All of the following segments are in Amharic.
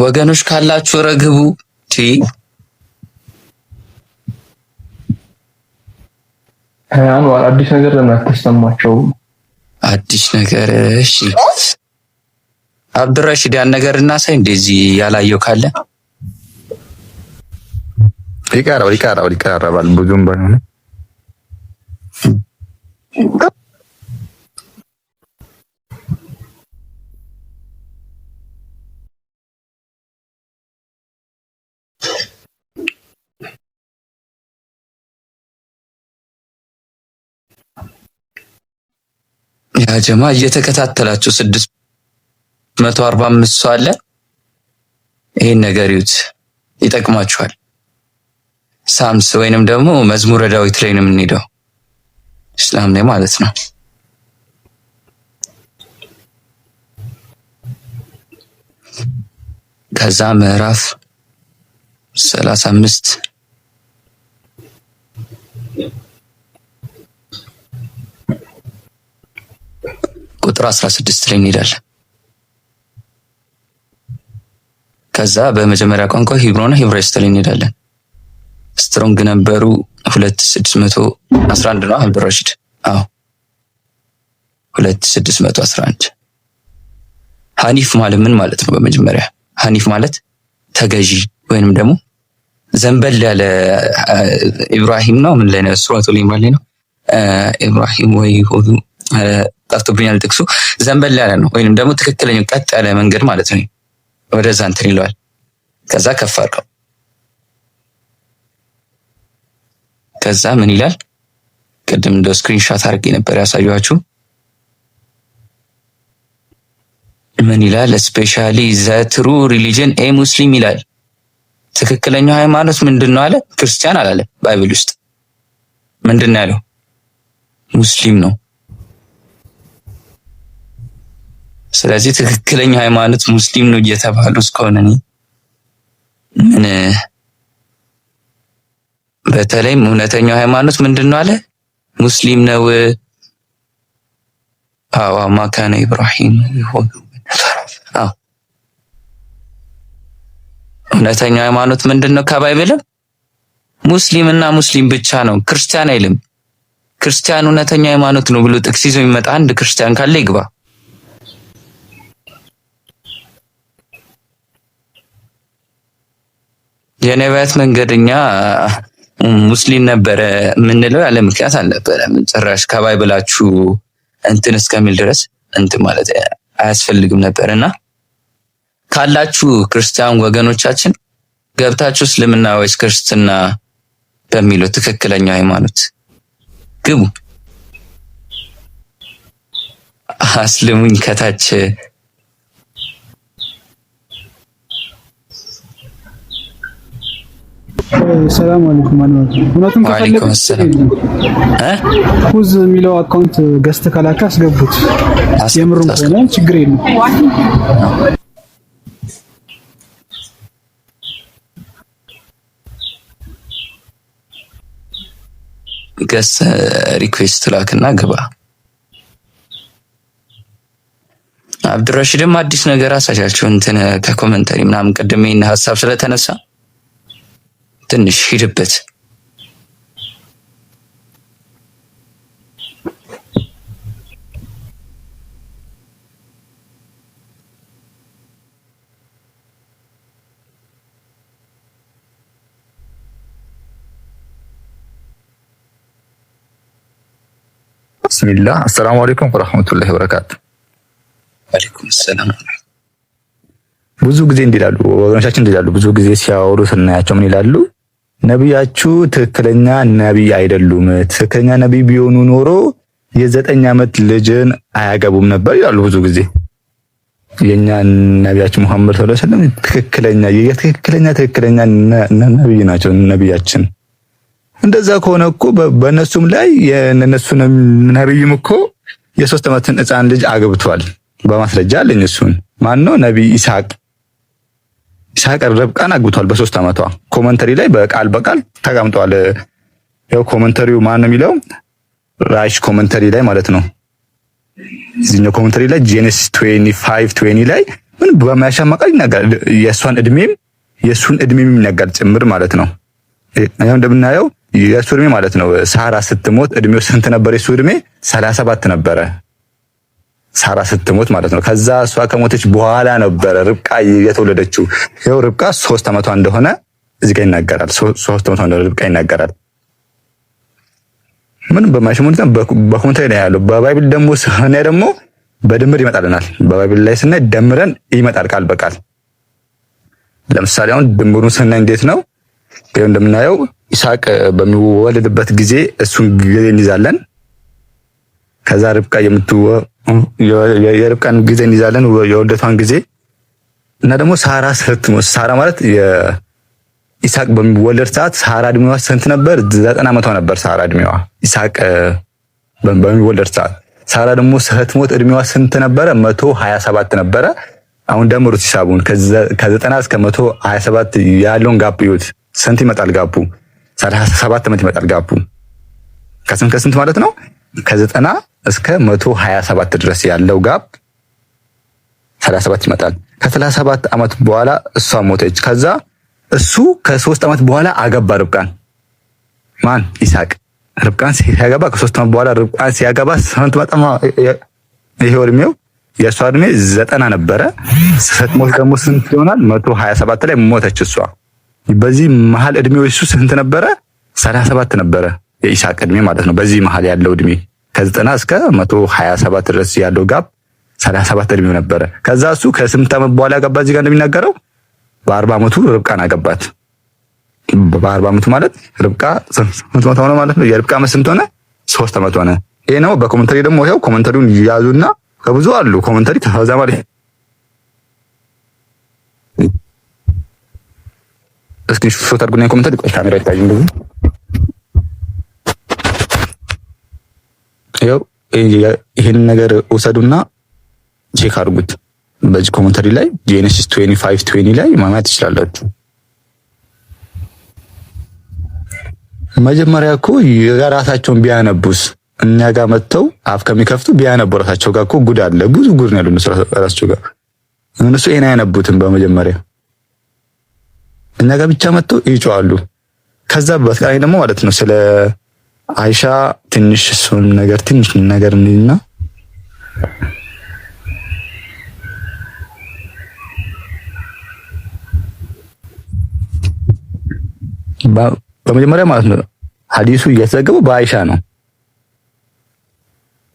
ወገኖች ካላችሁ ረግቡ አንዋር አዲስ ነገር ለምን አትሰማቸው? አዲስ ነገር እሺ፣ አብዱራሺድ ያን ነገር እናሳይ። እንደዚህ ያላየው ካለ ይቀራባል ብዙም ባይሆን ያ ጀማ እየተከታተላችሁ 645 ሰው አለ። ይሄን ነገር ይዩት፣ ይጠቅማችኋል። ሳምስ ወይንም ደግሞ መዝሙረ ዳዊት ላይ ነው የምንሄደው፣ እስላም ላይ ማለት ነው። ከዛ ምዕራፍ 35 ቁጥር 16 ላይ እንሄዳለን። ከዛ በመጀመሪያ ቋንቋ ሂብሩ ነው ሂብራይስጥ ላይ እንሄዳለን። ስትሮንግ ነበሩ 2611 ነው አብዱራሺድ። አዎ 2611። ሐኒፍ ማለት ምን ማለት ነው? በመጀመሪያ ሐኒፍ ማለት ተገዢ ወይንም ደግሞ ዘንበል ያለ ኢብራሂም ነው። ምን ላይ ነው? ሱረቱል ኢምራን ላይ ነው። ኢብራሂም ወይ ሆዱ ጠፍቶብኛል ጥቅሱ። ዘንበል ያለ ነው ወይንም ደግሞ ትክክለኛው ቀጥ ያለ መንገድ ማለት ነው። ወደዛ እንትን ይለዋል። ከዛ ከፍ አድርገው ከዛ ምን ይላል? ቅድም እንደ ስክሪንሾት አድርጌ ነበር ያሳየኋችሁ። ምን ይላል? ስፔሻሊ ዘ ትሩ ሪሊጅን ኤ ሙስሊም ይላል። ትክክለኛው ሃይማኖት ምንድነው አለ? ክርስቲያን አላለ። ባይብል ውስጥ ምንድነው ያለው? ሙስሊም ነው። ስለዚህ ትክክለኛው ሃይማኖት ሙስሊም ነው እየተባሉ እስከሆነ ምን በተለይም እውነተኛው ሃይማኖት ምንድነው አለ? ሙስሊም ነው። አዎ ማካነ ኢብራሂም ይሁን። አዎ እውነተኛው ሃይማኖት ምንድነው? ከባይብልም ሙስሊምና ሙስሊም ብቻ ነው። ክርስቲያን አይልም። ክርስቲያን እውነተኛ ሃይማኖት ነው ብሎ ጥቅስ ይዞ የሚመጣ አንድ ክርስቲያን ካለ ይግባ። የነቢያት መንገደኛ ሙስሊም ነበረ የምንለው ያለ ምክንያት አልነበረም። ጭራሽ ከባይብላችሁ እንትን እስከሚል ድረስ እንትን ማለት አያስፈልግም ነበርና ካላችሁ ክርስቲያን ወገኖቻችን ገብታችሁ እስልምና ወይስ ክርስትና በሚለው ትክክለኛው ሃይማኖት ግቡ። አስልሙኝ ከታች ሰላም አለይኩም ማለት ነው። ሁለቱም ሁዝ የሚለው አካውንት ገዝተ ካላካ አስገቡት። የምሩን ከሆነ ችግር የለም። ገስ ሪኩዌስት ላክና ግባ። አብዱራሺድም አዲስ ነገር አሳያችሁ እንትን ከኮሜንታሪ ምናምን ቅድም ይሄን ሐሳብ ስለተነሳ ትንሽ ሂድበት። ቢስሚላህ አሰላሙ አለይኩም ወራህመቱላሂ ወበረካቱ። ወአለይኩም ሰላም። ብዙ ጊዜ እንዲላሉ ወገኖቻችን እንዲላሉ ብዙ ጊዜ ሲያወሩ ስናያቸው ምን ይላሉ? ነቢያችሁ ትክክለኛ ነቢይ አይደሉም። ትክክለኛ ነቢይ ቢሆኑ ኖሮ የ9 ዓመት ልጅን አያገቡም ነበር ይላሉ ብዙ ጊዜ። የኛ ነቢያችን መሐመድ ሰለላሁ ዐለይሂ ወሰለም ትክክለኛ ነቢይ ናቸው ነቢያችን። እንደዛ ከሆነ እኮ በእነሱም ላይ የነሱ ነቢይም እኮ የ3 ዓመትን ሕፃን ልጅ አግብቷል። በማስረጃ አለኝ። እሱን ማን ነው? ነቢይ ኢስሐቅ ርብቃን አግብቷል በ3 ዓመቷ። ኮመንተሪ ላይ በቃል ተቀምጧል። ያው ኮመንተሪው ማን ነው የሚለው? ራይሽ ኮመንተሪ ላይ ማለት ነው። እዚህኛው ኮመንተሪ ላይ ጄኔሲስ 25:20 ላይ ምን በማያሻማ ቃል ይናገራል። የእሱን እድሜም ይናገራል ጭምር ማለት ነው። ያው እንደምናየው የእሱ እድሜ ማለት ነው ሳራ ስትሞት እድሜው ስንት ነበር? የእሱ እድሜ 37 ነበረ ሳራ ስትሞት ማለት ነው። ከዛ እሷ ከሞተች በኋላ ነበረ ርብቃ የተወለደችው። ያው ርብቃ 3 ዓመቷ እንደሆነ እዚህ ጋር ይናገራል። 3 ዓመቷ እንደሆነ ርብቃ ይናገራል። ምን በማይሽሙት በኮንትራት ላይ ያለው በባይብል ደግሞ ስናይ ደግሞ በድምር ይመጣልናል። በባይብል ላይ ስናይ ደምረን ይመጣል ቃል በቃል። ለምሳሌ አሁን ድምሩን ስናይ እንዴት ነው? ይሄው እንደምናየው ይስሐቅ በሚወለድበት ጊዜ እሱን ጊዜ እንይዛለን። ከዛ ርብቃ የርብቃን ጊዜ እንይዛለን የወልደቷን ጊዜ እና ደግሞ ሳራ ስትሞት ሳራ ማለት ይስሐቅ በሚወለድ ሰዓት ሳራ እድሜዋ ስንት ነበር? 90 ዓመቷ ነበር ሳራ እድሜዋ። ይስሐቅ በሚወለድ ሰዓት ሳራ ደግሞ ስትሞት እድሜዋ ስንት ነበረ? 127 ነበረ። አሁን ደምሩት ሂሳቡን ከ90 እስከ 127 ያለውን ጋፕ ይዩት። ስንት ይመጣል ጋፑ? 37 ዓመት ይመጣል ጋፑ። ከስንት ማለት ነው? ከ90 እስከ 127 ድረስ ያለው ጋፕ 37 ይመጣል። ከ37 ዓመት በኋላ እሷ ሞተች። ከዛ እሱ ከ3 ዓመት በኋላ አገባ ርብቃን። ማን? ይስሐቅ ርብቃን ሲያገባ ከ3 ዓመት በኋላ ርብቃን ሲያገባ ስንት መጣማ? ይሄው እድሜው የእሷ እድሜ 90 ነበረ። ስትሞት ደግሞ ስንት ይሆናል? 127 ላይ ሞተች እሷ። በዚህ መሃል እድሜው እሱ ስንት ነበረ? 37 ነበረ የይስሐቅ እድሜ ማለት ነው። በዚህ መሃል ያለው እድሜ ከ90 እስከ 127 ድረስ ያለው ጋፕ 37 እድሜው ነበረ። ከዛ እሱ ከ8 ዓመት በኋላ ያገባ እዚህ ጋር እንደሚናገረው በ40 ዓመቱ ርብቃን አገባት። በ40 ዓመቱ ማለት ርብቃ ስንት ዓመት ሆነ ማለት ነው? የርብቃ ዓመት ስንት ሆነ? 3 ዓመት ሆነ። ይሄ ነው። በኮሜንተሪ ደግሞ ይሄው ኮሜንተሪውን ያዙና ከብዙ አሉ ኮሜንተሪ ከዛ ማለት እስኪ ሾት አድርጉና ኮሜንተሪ ቆይ ካሜራ ይታይም ብዙ ይሄው ይሄን ነገር ወሰዱና ቼክ አድርጉት። በዚህ ኮሜንተሪ ላይ ጄኔሲስ 25:20 ላይ ማማት ትችላላችሁ። መጀመሪያ እኮ የራሳቸውን ቢያነቡስ እኛ ጋር መጥተው አፍ ከሚከፍቱ ቢያነቡ ራሳቸው ጋር እኮ ጉድ አለ። ብዙ ጉድ ነው ያለው ራሳቸው ጋር። እነሱ ኤና ያነቡትን በመጀመሪያ እኛ ጋር ብቻ መጥተው ይጮዋሉ። ከዛ በተቃራኒ ደግሞ ማለት ነው ስለ አይሻ ትንሽ ነገር እንይና በመጀመሪያ ማለት ነው ሐዲሱ እየተዘገበው በአይሻ ነው።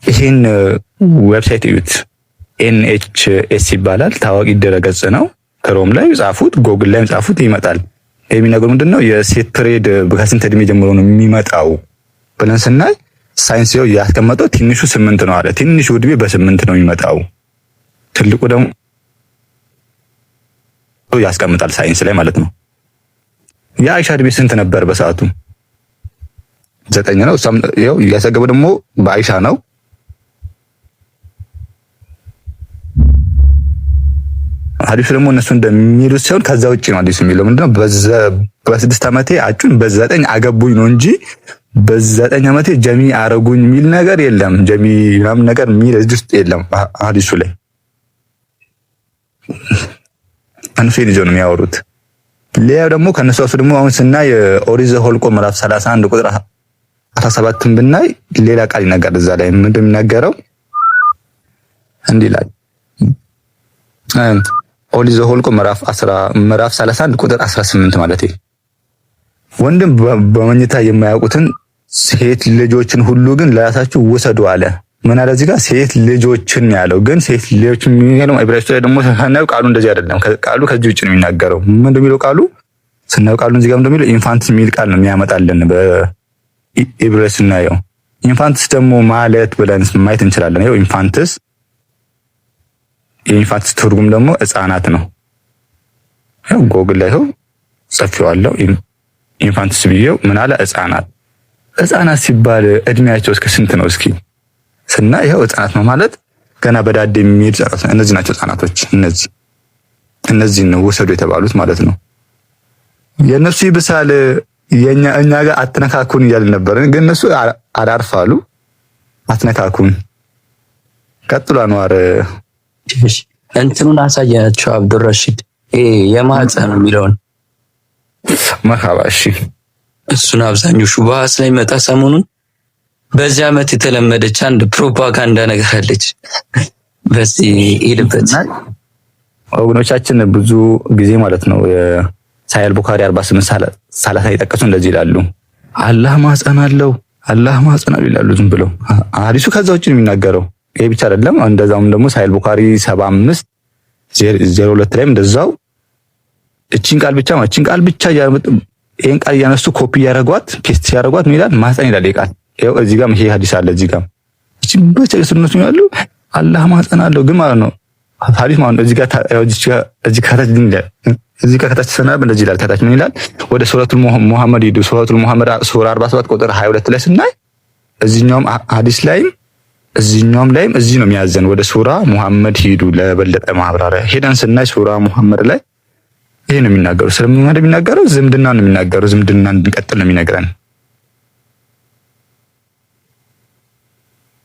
ይሄን ዌብሳይት እዩት። NHS ይባላል። ታዋቂ ድረገጽ ነው። ክሮም ላይ ጻፉት፣ ጎግል ላይ ጻፉት ይመጣል። የሚነገሩ ምንድነው የሴት ፕሬድ በከስንት እድሜ ጀምሮ ነው የሚመጣው ብለን ስናይ ሳይንስ ያስቀመጠው ትንሹ 8 ነው አለ። ትንሹ እድሜ በ8 ነው የሚመጣው። ትልቁ ደግሞ ያስቀምጣል ሳይንስ ላይ ማለት ነው። የአይሻ እድሜ ስንት ነበር በሰዓቱ? 9 ነው። እሷም ይኸው ያሰገበው ደግሞ በአይሻ ነው። ሐዲሱ ደግሞ እነሱ እንደሚሉት ሳይሆን ከዛ ውጪ ነው ሐዲሱ የሚለው ምንድነው? በ6 ዓመቴ አጩን በ9 አገቡኝ ነው እንጂ በ9 ዓመቴ ጀሚ አረጉኝ የሚል ነገር የለም። ጀሚ ምናምን ነገር የሚል እዚህ ውስጥ የለም ሐዲሱ ላይ። አንሱ ልጅ ነው የሚያወሩት። ሌላው ደግሞ ከነሱ ደግሞ አሁን ስናይ ኦሪት ዘኍልቍ ምዕራፍ 31 ቁጥር 17ን ብናይ ሌላ ቃል ይናገራል። እዛ ላይ ምንድን ነው የሚናገረው? እንዲህ ይላል ኦሪት ዘኍልቍ ምዕራፍ 31 ቁጥር 18 ማለት ወንድም በመኝታ የማያውቁትን ሴት ልጆችን ሁሉ ግን ለራሳችሁ ውሰዱ አለ። ምን አለ እዚህ ጋር? ሴት ልጆችን ያለው ግን ሴት ልጆችን የሚለው ዕብራይስጥ ላይ ደግሞ ስናየው ቃሉ እንደዚህ አይደለም። ቃሉ ከዚህ ውጭ ነው የሚናገረው። ምን እንደሚለው ቃሉ ስናየው ቃሉ እዚህ ጋር እንደሚለው ኢንፋንትስ የሚል ቃል ነው የሚያመጣልን በዕብራይስጥ ስናየው። ኢንፋንትስ ደግሞ ማለት ብለን ማየት እንችላለን። ይኸው ኢንፋንትስ የኢንፋንትስ ትርጉም ደግሞ ሕፃናት ነው። ይኸው ጎግል ላይ ይኸው ጽፌዋለሁ። ኢንፋንትስ ብዬው ምን አለ? ሕፃናት። ሕፃናት ሲባል እድሜያቸው እስከ ስንት ነው? እስኪ ስናይ ይኸው ሕፃናት ነው ማለት ገና በዳዴ የሚሄድ ሕፃናት። እነዚህ ናቸው ሕፃናቶች። እነዚህ ነው ወሰዱ የተባሉት ማለት ነው። የነሱ ይብሳል እኛ ጋር አትነካኩን እያልን ነበር፣ ግን እነሱ አላርፋሉ። አትነካኩን። ቀጥሎ አንዋር እንትኑን አሳያቸው አብዱረሺድ የማህፀን የሚለውን መርሐባ። እሺ እሱን አብዛኛው ሹብሃ ስለሚመጣ ሰሞኑን በዚህ ዓመት የተለመደች አንድ ፕሮፓጋንዳ ነገር አለች። በዚህ ሄድበት ወገኖቻችን ብዙ ጊዜ ማለት ነው ሳሂህ ቡኻሪ 48:30 የጠቀሱ እንደዚህ ይላሉ፣ አላህ ማህፀን አለው ይላሉ ዝም ብለው። ሐዲሱ ከዛ ውጭ ነው የሚናገረው። ይሄ ብቻ አይደለም። እንደዛውም ደግሞ ሳሂህ ቡኻሪ 75:02 ላይም እንደዛው እቺን ቃል ብቻ ይሄን ቃል እያነሱ ኮፒ ያደረጓት ፔስት ያደረጓት ምን ይላል? ማህፀን ይላል ይቃል። ይሄው እዚህ ጋር ይሄ ሐዲስ አለ እዚህ ጋር እቺ በጨርሱነቱ ይላሉ አላህ ማህፀን አለው ግን ማለት ነው ሐዲስ ማለት ነው። እዚህ ጋር ከታች ሰናብ እንደዚህ ይላል። ከታች ምን ይላል? ወደ ሱረቱል ሙሐመድ ሂዱ። ሱረቱል ሙሐመድ ሱራ 47 ቁጥር 22 ላይ ስናይ እዚህኛውም ሐዲስ ላይም እዚህኛውም ላይም እዚህ ነው የሚያዘን ወደ ሱራ ሙሐመድ ሂዱ ለበለጠ ማብራሪያ ሄደን ስናይ ሱራ ሙሐመድ ላይ ይሄ ነው የሚናገረው። ስለምን ነው የሚናገረው? ዝምድና ነው የሚናገረው። ዝምድና እንድንቀጥል ነው የሚነግረን።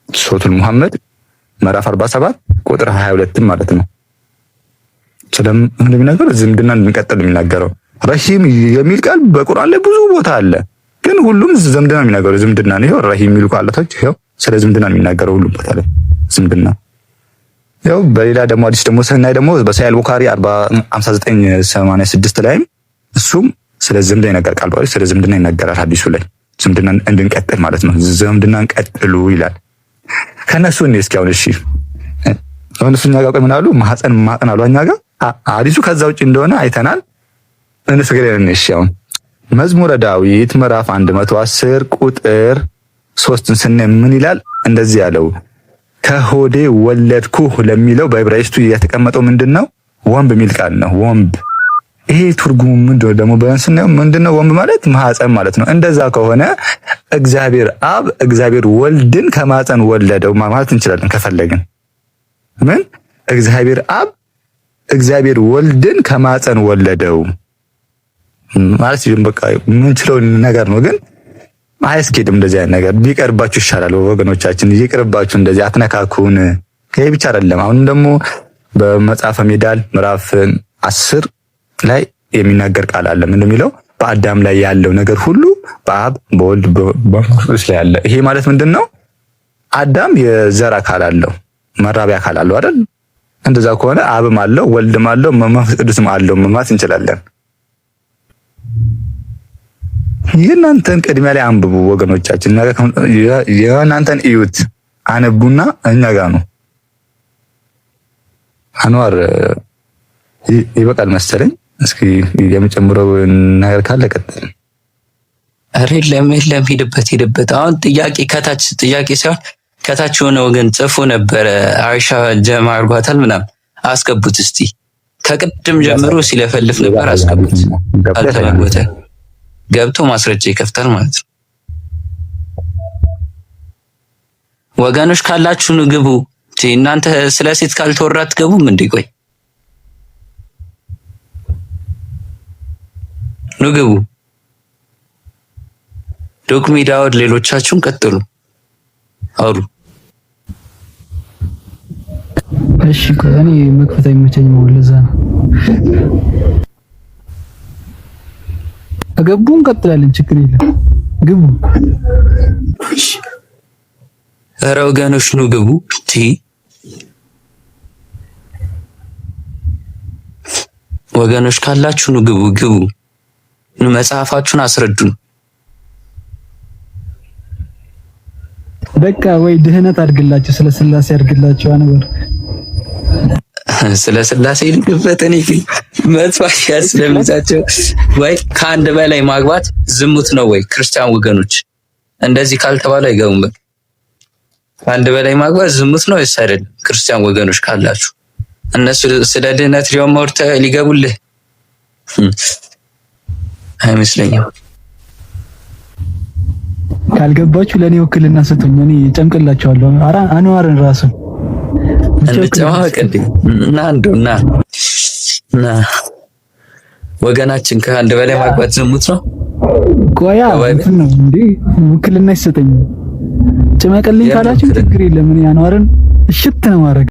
ሱረቱል ሙሐመድ ምዕራፍ 47 ቁጥር 22 ማለት ነው። ስለምን ነው የሚናገረው? ዝምድና እንድንቀጥል ነው የሚናገረው። ረሂም የሚል ቃል በቁርአን ላይ ብዙ ቦታ አለ፣ ግን ሁሉም ዝምድና ነው የሚናገረው። ዝምድና ነው። ይሄው ረሂም የሚሉ ቃላቶች ይሄው ስለ ዝምድና ነው የሚናገረው ሁሉም ቦታ ላይ ዝምድና። ያው በሌላ ደግሞ ሐዲስ ደግሞ ስናይ ደግሞ በሳሂህ ቡኻሪ 59:86 ላይም እሱም ስለ ዝምድና ይናገራል። ቃል በቃል ስለ ዝምድና ይናገራል ሐዲሱ ላይ ዝምድና እንድንቀጥል ማለት ነው። ዝምድናን ቀጥሉ ይላል። ከነሱ ነው እስኪ አሁን እሺ አሁን እሱኛ ጋር ምን አሉ? ማህፀን አሉ እኛ ጋር ሐዲሱ ከዛ ውጪ እንደሆነ አይተናል። እነሱ ጋር ነው እሺ። አሁን መዝሙረ ዳዊት ምዕራፍ 110 ቁጥር 3ን ስናይ ምን ይላል? እንደዚህ ያለው ከሆዴ ወለድኩህ ለሚለው በዕብራይስጡ የተቀመጠው ምንድነው? ወንብ የሚል ቃል ነው። ወንብ ይሄ ትርጉሙ ምንድነው ደግሞ በእንስናው ምንድነው? ወንብ ማለት ማህፀን ማለት ነው። እንደዛ ከሆነ እግዚአብሔር አብ እግዚአብሔር ወልድን ከማህፀን ወለደው ማለት እንችላለን ከፈለግን። ምን እግዚአብሔር አብ እግዚአብሔር ወልድን ከማህፀን ወለደው ማለት ይሄን በቃ የምንችለው ነገር ነው። ግን አያስኬድም። እንደዚህ አይነት ነገር ቢቀርባችሁ ይሻላል ወገኖቻችን፣ ይቅርባችሁ። እንደዚህ አትነካኩን። ከይ ብቻ አይደለም። አሁን ደግሞ በመጽሐፈ ሜዳል ምዕራፍ 10 ላይ የሚናገር ቃል አለ። ምን እንደሚለው? በአዳም ላይ ያለው ነገር ሁሉ በአብ በወልድ በመንፈስ ቅዱስ ላይ አለ። ይሄ ማለት ምንድነው? አዳም የዘር አካል አለው፣ መራቢያ አካል አለው አይደል? እንደዛ ከሆነ አብም አለው፣ ወልድም አለው፣ መንፈስ ቅዱስም አለው ማለት እንችላለን። የእናንተን ቅድሚያ ላይ አንብቡ ወገኖቻችን፣ የእናንተን እዩት፣ አነቡና እኛ ጋር ነው። አንዋር ይበቃል መሰለኝ። እስኪ የምጨምረው ነገር ካለ ቀጥል። አሬ ለምን ሄድበት። አሁን ጥያቄ ከታች ጥያቄ ሳይሆን ከታች የሆነ ወገን ጽፎ ነበረ። አይሻ ጀማ አርጓታል ምናምን አስገቡት እስቲ። ከቅድም ጀምሮ ሲለፈልፍ ነበር። አስገቡት። አልተመጎተ ገብቶ ማስረጃ ይከፍታል ማለት ነው። ወገኖች ካላችሁ ንግቡ። እናንተ ስለ ሴት ካልተወራ አትገቡም እንዴ? ቆይ ንግቡ። ዶክሜዳውድ ሌሎቻችሁን ቀጥሉ አውሩ። እሺ ቆይ እኔ መክፈት አይመቸኝም ነው ለዛ ነው። ገቡ እንቀጥላለን፣ ችግር የለም ግቡ። ኧረ ወገኖች ኑ ግቡ። ወገኖች ካላችሁ ኑ ግቡ። መጽሐፋችሁን አስረዱን። በቃ ወይ ድህነት አድርግላችሁ፣ ስለ ስላሴ አድርግላችሁ። አነበር ስለ ስላሴ ልግበት። እኔ ግን መጥፋት ያስለምታቸው ወይ ከአንድ በላይ ማግባት ዝሙት ነው ወይ? ክርስቲያን ወገኖች እንደዚህ ካልተባለ አይገቡም። በቃ ከአንድ በላይ ማግባት ዝሙት ነው ወይስ አይደለም? ክርስቲያን ወገኖች ካላችሁ እነሱ ስለ ድህነት ሊገቡልህ አይመስለኝም። ካልገባችሁ ለኔ ወክልና ስጡኝ፣ እኔ ጨምቅላችኋለሁ። አንዋርን ራሱ እንጨማቀልኝ እና እንደውና ወገናችን ከአንድ በላይ ማግባት ዝሙት ነው። ቆያ እንትን ነው እንዴ? ውክልና ይሰጠኝ ጭመቅልኝ ካላችሁ ችግር የለም። እኔ አንዋርን እሽት ነው ማድረግ